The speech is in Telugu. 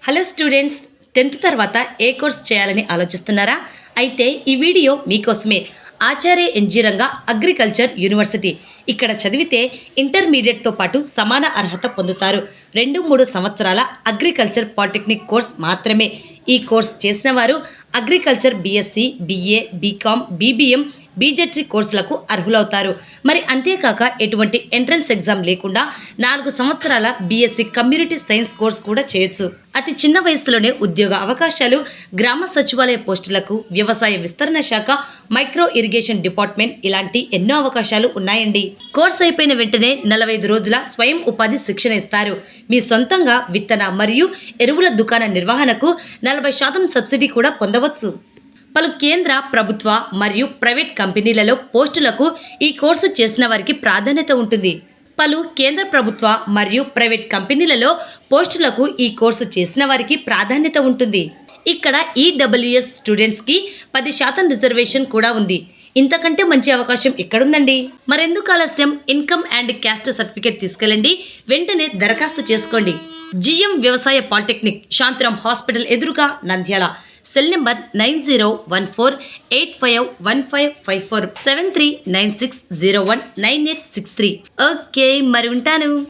హలో స్టూడెంట్స్, 10th తర్వాత ఏ కోర్స్ చేయాలని ఆలోచిస్తున్నారా? అయితే ఈ వీడియో మీకోసమే. ఆచార్య ఎన్జీ రంగా అగ్రికల్చర్ యూనివర్సిటీ. ఇక్కడ చదివితే ఇంటర్మీడియట్తో పాటు సమాన అర్హత పొందుతారు. 2-3 సంవత్సరాల అగ్రికల్చర్ పాలిటెక్నిక్ కోర్స్ మాత్రమే. ఈ కోర్స్ చేసిన వారు agriculture BSc, BA, BCom, BBM, BZC కోర్సులకు అర్హులవుతారు. మరి అంతేకాక ఎటువంటి ఎంట్రన్స్ ఎగ్జామ్ లేకుండా 4 సంవత్సరాల బీఎస్సీ కమ్యూనిటీ సైన్స్ కోర్స్ కూడా చేయొచ్చు. అతి చిన్న వయసులోనే ఉద్యోగ అవకాశాలు, గ్రామ సచివాలయ పోస్టులకు, వ్యవసాయ విస్తరణ శాఖ, మైక్రో ఇరిగేషన్ డిపార్ట్మెంట్ ఇలాంటి ఎన్నో అవకాశాలు ఉన్నాయండి. కోర్స్ అయిపోయిన వెంటనే 45 రోజుల స్వయం ఉపాధి శిక్షణ ఇస్తారు. మీ సొంతంగా విత్తన మరియు ఎరువుల దుకాణ నిర్వహణకు 40% సబ్సిడీ కూడా పొందవచ్చు. పలు కేంద్ర ప్రభుత్వ మరియు ప్రైవేట్ కంపెనీలలో పోస్టులకు ఈ కోర్సు చేసిన వారికి ప్రాధాన్యత ఉంటుంది. పలు కేంద్ర ప్రభుత్వ మరియు ప్రైవేట్ కంపెనీలలో పోస్టులకు ఈ కోర్సు చేసిన వారికి ప్రాధాన్యత ఉంటుంది. ఇక్కడ ఈడబ్ల్యూఎస్ స్టూడెంట్స్కి 10% రిజర్వేషన్ కూడా ఉంది. ఇంతకంటే మంచి అవకాశం ఎక్కడుందండి? మరెందుకు ఆలస్యం? ఇన్కమ్ అండ్ క్యాస్ట్ సర్టిఫికేట్ తీసుకెళ్ళండి, వెంటనే దరఖాస్తు చేసుకోండి. జిఎం వ్యవసాయ పాలిటెక్నిక్, శాంతిరామ్ హాస్పిటల్ ఎదురుగా, నంద్యాల. Cell number 9014851554 7396019863. ఓకే, మరి ఉంటాను.